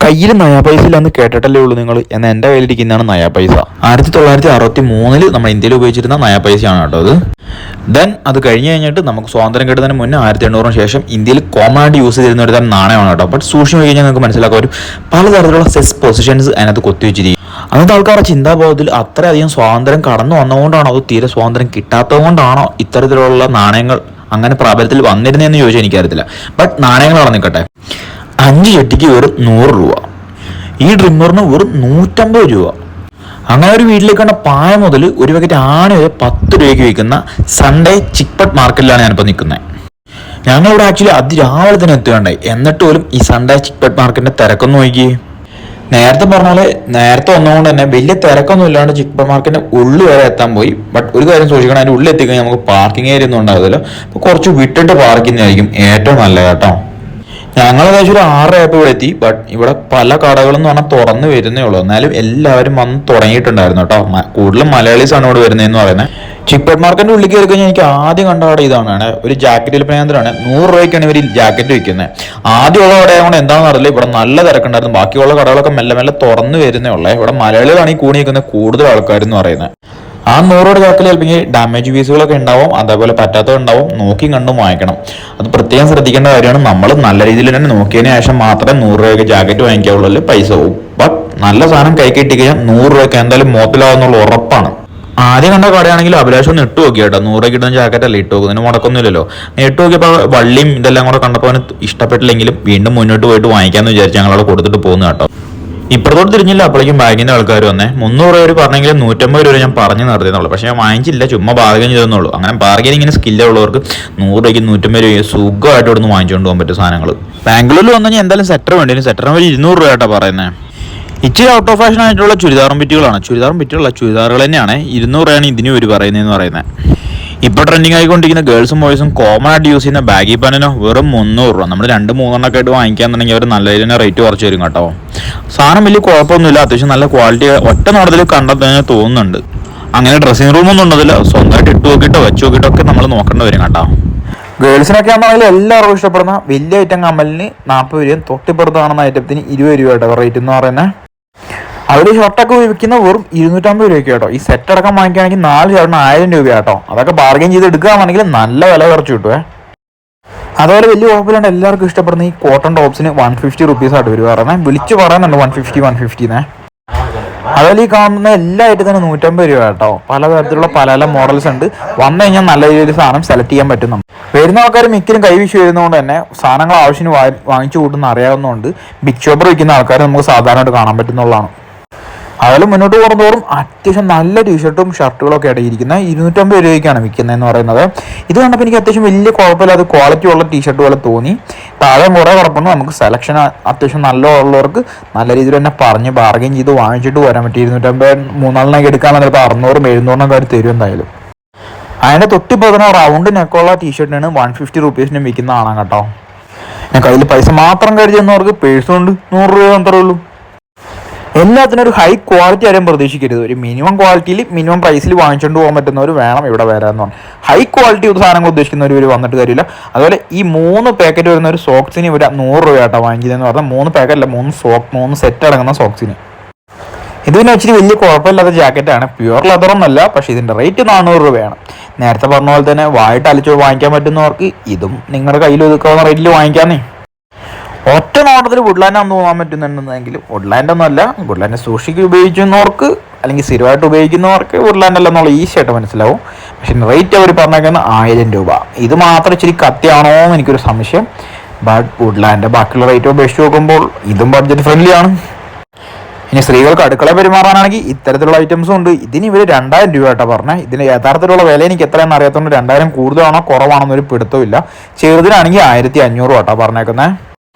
കയ്യിൽ നയാ പൈസ ഇല്ലാന്ന് കേട്ടിട്ടല്ലേ ഉള്ളൂ നിങ്ങൾ. എന്നാൽ എൻ്റെ കയ്യിലിരിക്കുന്നതാണ് നയാ പൈസ. 1963 നമ്മൾ ഇന്ത്യയിൽ ഉപയോഗിച്ചിരുന്ന നയാ പൈസയാണ് കേട്ടോ അത്. ദെൻ അത് കഴിഞ്ഞിട്ട് നമുക്ക് സ്വാതന്ത്ര്യം കിട്ടുന്നതിന് മുന്നേ 1800 ശേഷം ഇന്ത്യയിൽ കോമൺ ആയിട്ട് യൂസ് ചെയ്തിരുന്ന ഒരു തരം നാണയമാണ് കേട്ടോ. ബട്ട് സൂക്ഷിച്ചു കഴിഞ്ഞാൽ നിങ്ങൾക്ക് മനസ്സിലാക്കാൻ ഒരു പലതരത്തിലുള്ള സെസ് പൊസിഷൻസ് അതിനകത്ത് കൊത്തിവെച്ചിരിക്കും. അന്നത്തെ ആൾക്കാരുടെ ചിന്താബോധത്തിൽ അത്രയധികം സ്വാതന്ത്ര്യം കടന്നു വന്നതുകൊണ്ടാണോ അതോ തീരെ സ്വാതന്ത്ര്യം കിട്ടാത്തത് കൊണ്ടാണോ ഇത്തരത്തിലുള്ള നാണയങ്ങൾ അങ്ങനെ പ്രാബല്യത്തിൽ വന്നിരുന്നതെന്ന് ചോദിച്ചാൽ എനിക്കറിയത്തില്ല. ബട്ട് നാണയങ്ങൾ നിൽക്കട്ടെ. 5 ചെട്ടിക്ക് വെറും 100 രൂപ, ഈ ഡ്രിമ്മറിന് വെറും 150 രൂപ. അങ്ങനെ ഒരു വീട്ടിലേക്ക് കണ്ട പായ മുതൽ ഒരു പാക്കറ്റ് ആണി വരെ 10 രൂപയ്ക്ക് വിൽക്കുന്ന സൺഡേ ചിക്പട്ട് മാർക്കറ്റിലാണ് ഞാനിപ്പോൾ നിൽക്കുന്നത്. ഞങ്ങളിവിടെ ആക്ച്വലി അതിരാവിലെ തന്നെ എത്തുകയുണ്ടായി. എന്നിട്ട് പോലും ഈ സൺഡേ ചിക്പട്ട് മാർക്കറ്റിന്റെ തിരക്കൊന്നും നോക്കി. നേരത്തെ പറഞ്ഞ പോലെ നേരത്തെ വന്നതുകൊണ്ട് തന്നെ വലിയ തിരക്കൊന്നും ഇല്ലാണ്ട് ചിക്പട്ട് മാർക്കറ്റിന്റെ ഉള്ളിൽ വരെ എത്താൻ പോയി. ബട്ട് ഒരു കാര്യം സൂക്ഷിക്കണം, അതിൻ്റെ ഉള്ളിൽ എത്തിക്കഴിഞ്ഞാൽ നമുക്ക് പാർക്കിംഗ് ഏരിയ ഒന്നും ഉണ്ടാവില്ല. അപ്പോൾ കുറച്ച് വിട്ടിട്ട് പാർക്ക് ചെയ്യുന്നതായിരിക്കും ഏറ്റവും നല്ലത് കേട്ടോ. ഞങ്ങൾ ഏകദേശം ഒരു 6 ആയപ്പോൾ ഇവിടെ എത്തി. ബട്ട് ഇവിടെ പല കടകളും എന്ന് പറഞ്ഞാൽ തുറന്ന് വരുന്നേ ഉള്ളൂ. എന്നാലും എല്ലാവരും വന്ന് തുടങ്ങിയിട്ടുണ്ടായിരുന്നു കേട്ടോ. കൂടുതലും മലയാളീസാണ് ഇവിടെ വരുന്നതെന്ന് പറയുന്നത്. ചിക്പട്ട് മാർക്കറ്റിന്റെ ഉള്ളിൽ കയറി കഴിഞ്ഞാൽ എനിക്ക് ആദ്യം കണ്ട അവിടെ ഇതാണ് ഒരു ജാക്കറ്റ് വിൽപ്പനേന്ദ്രമാണ്. 100 രൂപയ്ക്കാണ് ഇവർ ജാക്കറ്റ് വിൽക്കുന്നത്. ആദ്യമുള്ള കടയായതുകൊണ്ട് എന്താണെന്ന് അറിയില്ല, ഇവിടെ നല്ല തിരക്കുണ്ടായിരുന്നു. ബാക്കിയുള്ള കടകളൊക്കെ മെല്ലെ മെല്ലെ തുറന്ന് വരുന്നേ ഉള്ളേ. ഇവിടെ മലയാളികളാണ് ഈ കൂടി നിൽക്കുന്ന കൂടുതൽ ആൾക്കാരെന്ന് പറയുന്നത്. ആ 100 രൂപയുടെ ജാക്കറ്റിൽ ചിലപ്പോൾ ഡാമേജ് പീസുകളൊക്കെ ഉണ്ടാവും, അതേപോലെ പറ്റാത്തതുണ്ടാവും. നോക്കി കണ്ടും വാങ്ങിക്കണം. അത് പ്രത്യേകം ശ്രദ്ധിക്കേണ്ട കാര്യമാണ്. നമ്മൾ നല്ല രീതിയിൽ തന്നെ നോക്കിയതിന് ശേഷം മാത്രമേ 100 രൂപയ്ക്ക് ജാക്കറ്റ് വാങ്ങിക്കാവുള്ളൂ. പൈസ പോവും. ബട്ട് നല്ല സാധനം കൈ കിട്ടിക്കഴിഞ്ഞാൽ 100 രൂപയ്ക്ക് എന്തായാലും മോത്തിലാവുന്നുള്ള ഉറപ്പാണ്. ആദ്യം കണ്ട കടയാണെങ്കിൽ അഭിലാഷം ഒന്ന് ഇട്ട് നോക്കി കേട്ടോ. 100 രൂപയ്ക്ക് കിട്ടുന്ന ജാക്കറ്റ് അല്ല ഇട്ട് നോക്കുന്നതിന് മുടക്കൊന്നുമില്ലല്ലോ. ഇട്ട് നോക്കിയപ്പോൾ വള്ളിയും ഇതെല്ലാം കൂടെ കണ്ടപ്പോൾ അവന് ഇഷ്ടപ്പെട്ടില്ലെങ്കിലും വീണ്ടും മുന്നോട്ട് പോയിട്ട് വാങ്ങിക്കാമെന്ന് വിചാരിച്ച് ഞങ്ങളവിടെ കൊടുത്തിട്ട് പോകുന്നു കേട്ടോ. ഇപ്പുറത്തോട്ട് തിരിഞ്ഞില്ല, അപ്പോഴേക്കും ബാഗിന്റെ ആൾക്കാർ വന്നേ. 300 രൂപ പറഞ്ഞെങ്കിൽ 150 രൂപ ഞാൻ പറഞ്ഞു നിർത്തിയെന്നുള്ളൂ. പക്ഷെ ഞാൻ വാങ്ങിച്ചില്ല, ചുമ്മാ ബാർഗൈൻ ചെയ്തെന്നുള്ളൂ. അങ്ങനെ ബാർഗൈനിങ്ങിന് സ്കില്ലുള്ളവർക്ക് 100 രൂപയ്ക്ക് 150 രൂപ സുഖമായിട്ട് ഇവിടെ നിന്ന് വാങ്ങിച്ചുകൊണ്ട് പോകാൻ പറ്റും സാധനങ്ങൾ. ബാംഗ്ലൂരിൽ വന്നു കഴിഞ്ഞാൽ എന്തായാലും സെറ്റർ വേണ്ടി വരും. സെറ്ററിന് ഒരു 200 രൂപ ആയിട്ടാണ് പറയുന്നത്. ഇച്ചിരി ഔട്ട് ഓഫ് ഫാഷൻ ആയിട്ടുള്ള ചുരിദാറും ബിറ്റുകളാണ്. ചുരിദാറുകൾ തന്നെയാണ്. 200 രൂപയാണ് ഇതിന് ഒരു പറയുന്നത്. ഇപ്പോൾ ട്രെൻഡിങ് ആയിക്കൊണ്ടിരിക്കുന്ന ഗേൾസും ബോയ്സും കോമൺ ആയിട്ട് യൂസ് ചെയ്യുന്ന ബാഗി പാനിനോ വെറും 300 രൂപ. നമ്മൾ 2-3 ആയിട്ട് വാങ്ങിക്കാന്നുണ്ടെങ്കിൽ അവർ നല്ല രീതിയിൽ തന്നെ റേറ്റ് കുറച്ച് വരും കേട്ടോ. സാധനം വലിയ കുഴപ്പമൊന്നുമില്ല, അത്യാവശ്യം നല്ല ക്വാളിറ്റി ഒറ്റ നോട്ടത്തിൽ കണ്ടെത്താൻ തോന്നുന്നുണ്ട്. അങ്ങനെ ഡ്രസ്സിംഗ് റൂമൊന്നും ഉണ്ടതില്ല, സ്വന്തമായിട്ട് ഇട്ട് നോക്കിയിട്ടോ വെച്ച് നോക്കിയിട്ടോ ഒക്കെ നമ്മൾ നോക്കേണ്ടി വരും കേട്ടോ. ഗേൾസിനൊക്കെ ആണെന്നുണ്ടെങ്കിൽ എല്ലാവർക്കും ഇഷ്ടപ്പെടുന്ന വലിയ ഐറ്റം കമ്മലിന് 40 രൂപയും തൊട്ടിപ്പുറത്ത് കാണുന്ന ഐറ്റത്തിന് 20 രൂപ കേട്ടോ റേറ്റ് എന്ന് പറയുന്നത്. അവർ ഷർട്ടൊക്കെ വിൽക്കുന്ന വെറും 250 രൂപയ്ക്ക് കേട്ടോ. ഈ സെറ്റ് അടക്കം വാങ്ങിക്കുകയാണെങ്കിൽ 4 ഷർട്ടിന് 1000 രൂപ കേട്ടോ. അതൊക്കെ ബാർഗൈൻ ചെയ്ത് എടുക്കുകയാണെങ്കിൽ നല്ല വില കുറച്ച് കിട്ടുവേ. അതുപോലെ വലിയ കുഴപ്പമില്ലാണ്ട് എല്ലാവർക്കും ഇഷ്ടപ്പെടുന്ന ഈ കോട്ടൺ ടോപ്സിന് 150 റുപ്പീസ് ആയിട്ട് വരും പറയുന്നത്. വിളിച്ച് പറയുന്നുണ്ട് 150 അതുപോലെ ഈ കാണുന്ന എല്ലാ ഐറ്റത്തിനും 150 രൂപ കേട്ടോ. പലതരത്തിലുള്ള പല മോഡൽസ് ഉണ്ട്. വന്നു കഴിഞ്ഞാൽ നല്ല രീതിയിൽ സാധനം സെലക്ട് ചെയ്യാൻ പറ്റുന്നുണ്ട്. വരുന്ന ആൾക്കാർ മിക്കലും കൈവിഷ് വരുന്നതുകൊണ്ട് തന്നെ സാധനങ്ങൾ ആവശ്യത്തിന് വാങ്ങിച്ചു കൂട്ടുന്ന അറിയാവുന്നതുകൊണ്ട് ബിഗ് ഷോപ്പർ വയ്ക്കുന്ന ആൾക്കാർ നമുക്ക് സാധാരണയായിട്ട് കാണാൻ പറ്റുന്നതാണ്. അതുപോലെ മുന്നോട്ട് പോകുന്നതോറും അത്യാവശ്യം നല്ല ടീഷർട്ടും ഷർട്ടുകളൊക്കെ ഇടയിരിക്കുന്നത് 250 രൂപയ്ക്കാണ് വിൽക്കുന്നതെന്ന് പറയുന്നത്. ഇത് കണ്ടപ്പോൾ എനിക്ക് അത്യാവശ്യം വലിയ കുഴപ്പമില്ലാതെ ക്വാളിറ്റി ഉള്ള ടീഷർട്ട് പോലെ തോന്നി. താഴെ കുറേ കുഴപ്പമുണ്ട്. നമുക്ക് സെലക്ഷൻ അത്യാവശ്യം നല്ല ഉള്ളവർക്ക് നല്ല രീതിയിൽ തന്നെ പറഞ്ഞ് ബാർഗൈൻ ചെയ്ത് വാങ്ങിച്ചിട്ട് വരാൻ പറ്റി. 250 3 എടുക്കാൻ ചിലപ്പോൾ 600-700 അവർ തരും എന്തായാലും. അതിൻ്റെ തൊട്ടിപ്പതിനോ റൗണ്ട് നെക്കുള്ള ടീഷർട്ടിനാണ് 150 റുപ്പീസിനും വിൽക്കുന്ന ആണാണ് കേട്ടോ. ഞാൻ കയ്യിൽ പൈസ മാത്രം കരുതി ചെന്നവർക്ക് പേഴ്സ് കൊണ്ട് 100 രൂപ മാത്രമേ ഉള്ളൂ. എല്ലാത്തിനും ഒരു ഹൈ ക്വാളിറ്റി ആരും പ്രതീക്ഷിക്കരുത്. ഒരു മിനിമം ക്വാളിറ്റിയിൽ മിനിമം പ്രൈസിൽ വാങ്ങിച്ചുകൊണ്ട് പോകാൻ പറ്റുന്നവർ വേണം ഇവിടെ വരാമെന്ന് പറഞ്ഞു. ഹൈ ക്വാളിറ്റി സാധനങ്ങൾ ഉദ്ദേശിക്കുന്നവർ വന്നിട്ട് കാര്യമില്ല. അതുപോലെ ഈ 3 പാക്കറ്റ് വരുന്ന ഒരു സോക്സിന് ഇവർ 100 രൂപ ആയിട്ടാണ് വാങ്ങിച്ചതെന്ന് പറഞ്ഞാൽ 3 പാക്കറ്റല്ല 3 സെറ്റ് അടങ്ങുന്ന സോക്സിന്. ഇതിന് വെച്ചിട്ട് വലിയ കുഴപ്പമില്ലാത്ത ജാക്കറ്റാണ്. പ്യുവർ ലെതറൊന്നുമല്ല, പക്ഷേ ഇതിൻ്റെ റേറ്റ് 400 രൂപയാണ്. നേരത്തെ പറഞ്ഞ പോലെ തന്നെ വായിട്ട് അലിച്ച് വാങ്ങിക്കാൻ പറ്റുന്നവർക്ക് ഇതും നിങ്ങളുടെ കയ്യിൽ ഒതുക്കാവുന്ന റേറ്റിൽ വാങ്ങിക്കാന്നേ. ഒറ്റ നോട്ടത്തിൽ വുഡ്ലാൻഡാണെന്ന് തോന്നാൻ പറ്റുന്നുണ്ടെന്നെങ്കിൽ വുഡ്ലാൻഡ് ഒന്നുമല്ല. വുഡ്ലാൻഡ് സൂക്ഷിക്ക് ഉപയോഗിക്കുന്നവർക്ക് അല്ലെങ്കിൽ സ്ഥിരമായിട്ട് ഉപയോഗിക്കുന്നവർക്ക് വുഡ്ലാൻഡ് അല്ലെന്നുള്ള ഈസിയായിട്ട് മനസ്സിലാവും. പക്ഷെ റേറ്റ് അവർ പറഞ്ഞേക്കുന്നത് 1000 രൂപ. ഇത് മാത്രം ഇച്ചിരി കത്തിയാണോ എന്ന് എനിക്കൊരു സംശയം. ബട്ട് വുഡ്ലാൻഡ് ബാക്കിയുള്ള റേറ്റ് അപേക്ഷിച്ച് നോക്കുമ്പോൾ ഇതും ബഡ്ജറ്റ് ഫ്രണ്ട്ലി ആണ്. ഇനി സ്ത്രീകൾക്ക് അടുക്കള പെരുമാറാനാണെങ്കിൽ ഇത്തരത്തിലുള്ള ഐറ്റംസും ഉണ്ട്. ഇതിന് ഇവർ 2000 രൂപ ആയിട്ടാണ് പറഞ്ഞത്. ഇതിന് യഥാർത്ഥത്തിലുള്ള വില എനിക്ക് എത്രയെന്ന് അറിയാത്തതുകൊണ്ട് 2000 കൂടുതലാണോ കുറവാണെന്നൊരു പിടുത്തമില്ല. ചെറുതിനാണെങ്കിൽ 1500 ആയിട്ടാണ് പറഞ്ഞേക്കുന്നത്.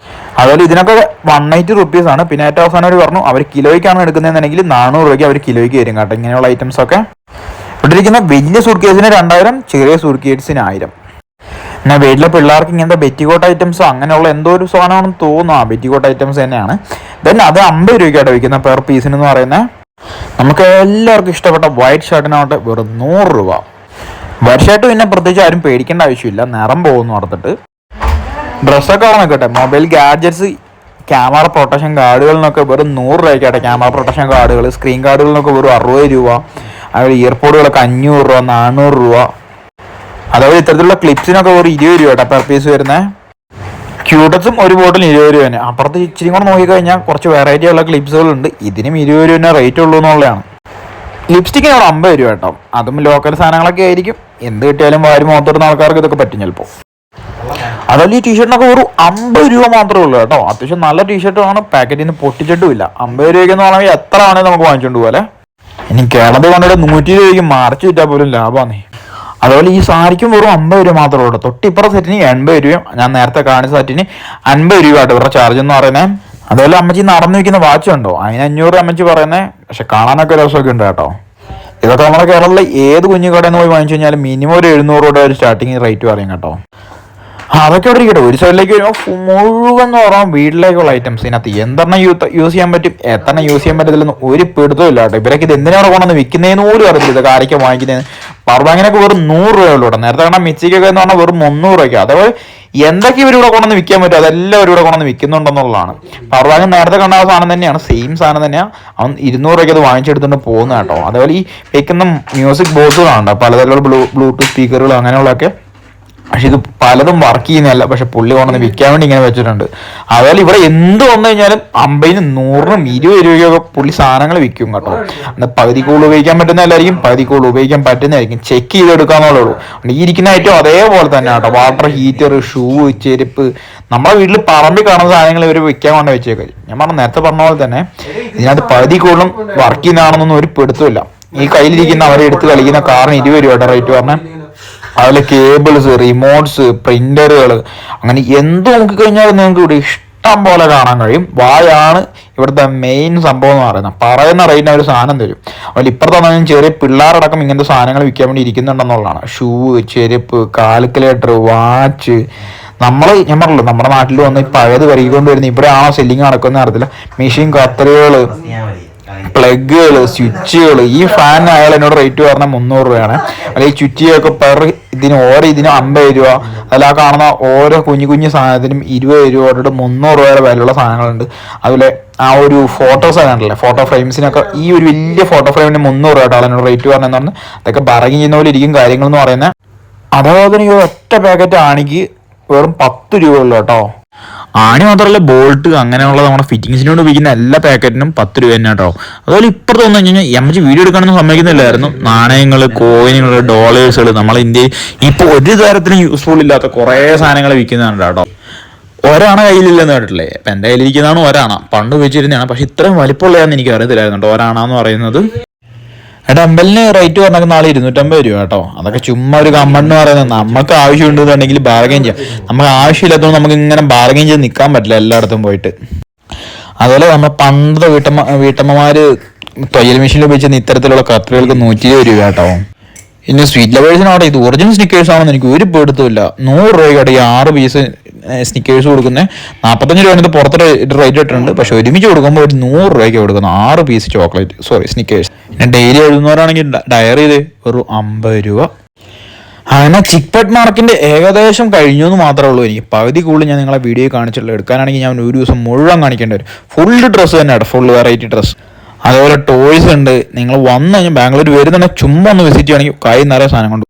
അതുപോലെ ഇതിനൊക്കെ 180 റുപ്പീസാണ്. പിന്നെ ഏറ്റവും അവസാനം അവർ പറഞ്ഞു അവർ കിലോയ്ക്കാണ് എടുക്കുന്നതെന്നുണ്ടെങ്കിൽ 400 രൂപയ്ക്ക് അവർ കിലോയ്ക്ക് വരും കേട്ടോ. ഇങ്ങനെയുള്ള ഐറ്റംസ് ഒക്കെ ഇവിടെ ഇരിക്കുന്ന വലിയ സൂട്ട് കേസിന് 2000, ചെറിയ സൂട്ട് കേസിന് 1000. പിന്നെ വീട്ടിലെ പിള്ളേർക്ക് ഇങ്ങനത്തെ ബെറ്റിക്കോട്ട് ഐറ്റംസോ അങ്ങനെയുള്ള എന്തോ ഒരു സാധനമാണെന്ന് തോന്നുന്നു. ആ ബെറ്റിക്കോട്ട് ഐറ്റംസ് തന്നെയാണ്. ദെൻ അത് 50 രൂപയ്ക്കായിട്ട് വയ്ക്കുന്ന പെർ പീസിനെന്ന് പറയുന്നത്. നമുക്ക് എല്ലാവർക്കും ഇഷ്ടപ്പെട്ട വൈറ്റ് ഷർട്ടിനാവട്ടെ വെറും 100 രൂപ. വൈറ്റ് ഷർട്ട് പിന്നെ പ്രത്യേകിച്ച് ആരും പേടിക്കേണ്ട ആവശ്യമില്ല, നിറം പോകുന്നു ഓർത്തിട്ട്. ഡ്രസ്സൊക്കെ അവിടെ നിൽക്കട്ടെ. മൊബൈൽ ഗാഡ്ജറ്റ്സ് ക്യാമറ പ്രൊട്ടക്ഷൻ കാർഡുകളിനൊക്കെ വെറും 100 രൂപയ്ക്കാട്ടെ ക്യാമറ പ്രൊട്ടക്ഷൻ കാർഡുകൾ, സ്ക്രീൻ കാർഡുകളിനൊക്കെ വെറും 60 രൂപ, അതുപോലെ ഇയർപോഡുകളൊക്കെ 500 രൂപ, 400 രൂപ. അതുപോലെ ഇത്തരത്തിലുള്ള ക്ലിപ്സിനൊക്കെ വെറും 20 രൂപ കേട്ടോ പെർ പീസ് വരുന്നത്. ക്യൂട്ടക്സും ഒരു ബോട്ടിൽ 20 രൂപ തന്നെ. അപ്പുറത്ത് ഇച്ചിരി കൂടെ നോക്കിക്കഴിഞ്ഞാൽ കുറച്ച് വെറൈറ്റി ഉള്ള ക്ലിപ്സുകളുണ്ട്. ഇതിനും 20 രൂപ തന്നെ റേറ്റ് ഉള്ളൂ എന്നുള്ളതാണ്. ലിപ്സ്റ്റിക്കിന് അവിടെ 50 രൂപ കേട്ടോ. അതും ലോക്കൽ സാധനങ്ങളൊക്കെ ആയിരിക്കും. എന്ത് കിട്ടിയാലും വാരി മുഖത്തിടുന്ന ആൾക്കാർക്ക് ഇതൊക്കെ പറ്റും ചിലപ്പോൾ. അതുപോലെ ഈ ടീഷർട്ടിനൊക്കെ വെറും 50 രൂപ മാത്രമേ ഉള്ളൂ കേട്ടോ. അത്യാവശ്യം നല്ല ടീഷർട്ടാണ്, പാക്കറ്റിൽ നിന്ന് പൊട്ടിച്ചിട്ടുമില്ല. 50 രൂപയ്ക്കെന്ന് പറഞ്ഞാൽ എത്ര ആണെങ്കിൽ നമുക്ക് വാങ്ങിച്ചുകൊണ്ട് പോലെ. ഇനി കേരളത്തിൽ കൊണ്ടുപോയി 120 രൂപയ്ക്ക് മറിച്ച് വിറ്റാൽ പോലും ലാഭമാണ്. അതുപോലെ ഈ സാരിക്കും വെറും 50 രൂപ മാത്രമേ ഉള്ളൂ. തൊട്ടിപ്പുറ സെറ്റിന് 80 രൂപയും ഞാൻ നേരത്തെ കാണിച്ച സെറ്റിന് 50 രൂപ ആട്ടോ ഇവരുടെ ചാർജ് എന്ന് പറയുന്നത്. അതുപോലെ അമ്മച്ചി നടന്നു വയ്ക്കുന്ന വാച്ച് ഉണ്ടോ, അതിന് 500 അമ്മച്ചി പറയുന്നത്. പക്ഷെ കാണാനൊക്കെ രസമൊക്കെ ഉണ്ട് കേട്ടോ. ഇതൊക്കെ നമ്മുടെ കേരളത്തിലെ ഏത് കുഞ്ഞു കടയിൽ നിന്ന് പോയി വാങ്ങിച്ചു കഴിഞ്ഞാൽ മിനിമം ഒരു 700 രൂപ ഒരു സ്റ്റാർട്ടിങ് റേറ്റ് പറയും കേട്ടോ. അതൊക്കെ അവിടെ ഇരിക്കട്ടെ. ഒരു സൈഡിലേക്ക് വരുമ്പോൾ മുഴുവൻ എന്ന് പറഞ്ഞാൽ വീട്ടിലേക്കുള്ള ഐറ്റംസ്. ഇതിനകത്ത് എന്തെണ്ണം യൂസ് ചെയ്യാൻ പറ്റും, എത്രണ്ണം യൂസ് ചെയ്യാൻ പറ്റത്തില്ലെന്ന് ഒരു പിടുത്തവും ഇല്ല കേട്ടോ. ഇവരൊക്കെ ഇത് എന്തിനാണ് കൊണ്ടുവന്ന് വിൽക്കുന്നതെന്ന് പോലും അറിയില്ല. ഇത് ആരൊക്കെ വാങ്ങിക്കുന്നതിന്. പവർ ബാങ്കിനൊക്കെ വെറും 100 രൂപയുള്ളൂ കേട്ടോ. നേരത്തെ കാണാൻ മിക്സിക്കൊക്കെ എന്ന് പറഞ്ഞാൽ വെറും 300 രൂപയ്ക്ക്. അതേപോലെ എന്തൊക്കെ ഇവരിവിടെ കൊണ്ടുവന്ന് വിൽക്കാൻ പറ്റും അതെല്ലാം ഇവരിവിടെ കൊണ്ടുവന്ന് വിൽക്കുന്നുണ്ടെന്നുള്ളതാണ്. പവർ ബാങ്ക് നേരത്തെ കണ്ട ആ സാധനം തന്നെയാണ്, സെയിം സാധനം തന്നെയാണ്. അവൻ 200 രൂപയ്ക്ക് അത് വാങ്ങിച്ചെടുത്തുകൊണ്ട് പോകുന്ന കേട്ടോ. അതേപോലെ ഈ വെക്കുന്ന മ്യൂസിക് ബോക്സുകളുണ്ട്, പലതരത്തിലുള്ള ബ്ലൂടൂത്ത് സ്പീക്കറുകൾ അങ്ങനെയുള്ളതൊക്കെ. പക്ഷെ ഇത് പലതും വർക്ക് ചെയ്യുന്നതല്ല. പക്ഷെ പുള്ളി കൊണ്ടുവന്ന് വിൽക്കാൻ വേണ്ടി ഇങ്ങനെ വെച്ചിട്ടുണ്ട്. അതുപോലെ ഇവിടെ എന്ത് വന്നു കഴിഞ്ഞാലും 50-നും 100-നും 20 രൂപയൊക്കെ പുള്ളി സാധനങ്ങൾ വിൽക്കും കേട്ടോ. എന്നാൽ പകുതി കൂടുതൽ ഉപയോഗിക്കാൻ പറ്റുന്നതല്ലായിരിക്കും, പകുതി കൂടുതൽ ഉപയോഗിക്കാൻ പറ്റുന്നതായിരിക്കും. ചെക്ക് ചെയ്തെടുക്കാന്നുള്ളൂ. ഈ ഇരിക്കുന്ന ഐറ്റം അതേപോലെ തന്നെ കേട്ടോ. വാട്ടർ ഹീറ്റർ, ഷൂ, ചെരുപ്പ്, നമ്മുടെ വീട്ടിൽ പറമ്പിൽ കാണുന്ന സാധനങ്ങൾ ഇവർ വിൽക്കാൻ കൊണ്ട് വെച്ചേക്കും. ഞാൻ നേരത്തെ പറഞ്ഞ പോലെ തന്നെ ഇതിനകത്ത് പകുതി കൂടുതലും വർക്ക് ചെയ്യുന്നതാണെന്നൊന്നും ഒരു പിടുത്തമില്ല. ഈ കയ്യിലിരിക്കുന്ന അവരെ എടുത്ത് കളിക്കുന്ന കാറിന് 20 രൂപയുടെ റേറ്റ് പറഞ്ഞാൽ. അതുപോലെ കേബിൾസ്, റിമോട്ട്സ്, പ്രിന്ററുകൾ, അങ്ങനെ എന്ത് നോക്കിക്കഴിഞ്ഞാലും നിങ്ങൾക്ക് ഇവിടെ ഇഷ്ടം പോലെ കാണാൻ കഴിയും. വായാണ് ഇവിടുത്തെ മെയിൻ സംഭവം എന്ന് പറയുന്നത്. പറയുന്ന റേറ്റിന് അവർ സാധനം തരും. അതുപോലെ ഇപ്പുറത്താണെങ്കിലും ചെറിയ പിള്ളേരടക്കം ഇങ്ങനത്തെ സാധനങ്ങൾ വിൽക്കാൻ വേണ്ടി ഇരിക്കുന്നുണ്ടെന്നുള്ളതാണ്. ഷൂ, ചെരുപ്പ്, കാൽക്കുലേറ്റർ, വാച്ച്. ഞാൻ പറഞ്ഞല്ലോ നമ്മുടെ നാട്ടിൽ വന്ന് പഴയത് കരുകിക്കൊണ്ട് വരുന്ന ഇവിടെ ആണോ സെല്ലിങ് നടക്കുന്ന അറിയത്തില്ല. മെഷീൻ കത്തറുകൾ, പ്ലഗുകൾ, സ്വിച്ചുകൾ. ഈ ഫാൻ അയാൾ എന്നോട് റേറ്റ് പറഞ്ഞാൽ 300 രൂപയാണ്. അല്ലെങ്കിൽ ഈ ചുറ്റിയൊക്കെ ഇതിന് 50 രൂപ. അതിൽ ആ കാണുന്ന ഓരോ കുഞ്ഞു സാധനത്തിനും 20 രൂപ തൊട്ട് 300 രൂപയുടെ വിലയുള്ള സാധനങ്ങളുണ്ട്. അതുപോലെ ആ ഒരു ഫോട്ടോസ് ആണല്ലേ, ഫോട്ടോ ഫ്രെയിംസിനൊക്കെ ഈ ഒരു വലിയ ഫോട്ടോ ഫ്രെയിമിന് 300 രൂപ കേട്ടോ എന്നോട് റേറ്റ് പറഞ്ഞതെന്ന് പറഞ്ഞാൽ. അതൊക്കെ ബർഗിൻ ചെയ്യുന്ന പോലെ ഇരിക്കും കാര്യങ്ങൾ എന്ന് പറയുന്നത്. അതേപോലെ തന്നെ ഈ ഒറ്റ പാക്കറ്റ് ആണിക്ക് വെറും 10 രൂപ ഉള്ളൂ കേട്ടോ. ആണി മാത്രമല്ല, ബോൾട്ട് അങ്ങനെയുള്ള നമ്മുടെ ഫിറ്റിങ്സിനോട് ഉപയോഗിക്കുന്ന എല്ലാ പാക്കറ്റിനും 10 രൂപ തന്നെ കേട്ടോ. അതുപോലെ ഇപ്പുറത്ത് വന്നു കഴിഞ്ഞാൽ എമ്മച്ച് വീഡിയോ എടുക്കാനൊന്നും സമ്മതിക്കുന്നില്ലായിരുന്നു. നാണയങ്ങൾ, കോയിനുകൾ, ഡോളേഴ്സുകൾ. നമ്മളെ ഇന്ത്യയിൽ ഇപ്പോൾ ഒരു തരത്തിലും യൂസ്ഫുൾ ഇല്ലാത്ത കുറേ സാധനങ്ങൾ വിൽക്കുന്നുണ്ട് കേട്ടോ. ഒരാണ കയ്യിലില്ലെന്ന് കേട്ടിട്ടില്ലേ? ഇപ്പം എൻ്റെ കയ്യിലിരിക്കുന്നതാണ് ഒരാണ. പണ്ട് ഉപയോഗിച്ചിരുന്നതാണ്. പക്ഷെ ഇത്രയും വലിപ്പമുള്ളതാണെന്ന് എനിക്ക് അറിയത്തില്ലായിരുന്നു കേട്ടോ ഒരാണ എന്ന് പറയുന്നത്. ഡമ്പലിന് റേറ്റ് പറഞ്ഞാൽ നാളെ 250 രൂപ കേട്ടോ. അതൊക്കെ ചുമ്മാ ഒരു കമ്മണ്ണ് പറയുന്നത്. നമുക്ക് ആവശ്യമുണ്ടെന്നുണ്ടെങ്കിൽ ബാർഗൈൻ ചെയ്യാം. നമുക്ക് ആവശ്യമില്ലാത്തതുകൊണ്ട് നമുക്ക് ഇങ്ങനെ ബാർഗൈൻ ചെയ്ത് നിൽക്കാൻ പറ്റില്ല എല്ലായിടത്തും പോയിട്ട്. അതുപോലെ നമ്മൾ പണ്ടത്തെ വീട്ടമ്മമാര് തയ്യൽ മെഷീനിൽ ഉപയോഗിച്ചിരുന്ന ഇത്തരത്തിലുള്ള കത്രികൾക്ക് 120 രൂപ കേട്ടോ. ഇനി സ്വീറ്റ് ലവേഴ്സിനവിടെ ഇത് ഒറിജിനൽ സ്നിക്കേഴ്സ് ആണെന്ന് എനിക്ക് ഒരു പേടുത്തുമില്ല. 100 രൂപയ്ക്കാണ് ഈ 6 പീസ് സ്നിക്കേഴ്സ് കൊടുക്കുന്നത്. 45 രൂപ പുറത്ത് റേറ്റ് ഇട്ടിട്ടുണ്ട്. പക്ഷെ ഒരുമിച്ച് കൊടുക്കുമ്പോൾ ഒരു 100 രൂപയ്ക്ക് കൊടുക്കുന്നു 6 പീസ് സ്നിക്കേഴ്സ്. പിന്നെ ഡെയിലി എഴുതുന്നവരാണെങ്കിൽ ഡയറി ചെയ്ത് വെറും 50 രൂപ. അങ്ങനെ ചിക്പെറ്റ് മാർക്കിന്റെ ഏകദേശം കഴിഞ്ഞു എന്ന് മാത്രമേ ഉള്ളൂ. എനിക്ക് പകുതി കൂടുതൽ ഞാൻ നിങ്ങളെ വീഡിയോ കാണിച്ചിട്ടുള്ളൂ. എടുക്കാനാണെങ്കിൽ ഞാൻ ഒരു ദിവസം മുഴുവൻ കാണിക്കേണ്ടി വരും. ഫുള്ള് ഡ്രസ്സ് തന്നെയാണ്, ഫുൾ വെറൈറ്റി ഡ്രസ്സ്. അതേപോലെ ടോയ്സ് ഉണ്ട്. നിങ്ങൾ വന്നു കഴിഞ്ഞാൽ ബാംഗ്ലൂർ വരുന്നുണ്ടെങ്കിൽ ചുമ്മാ ഒന്ന് വിസിറ്റ് ചെയ്യുകയാണെങ്കിൽ കൈ നിറയെ സാധനം കൊണ്ട്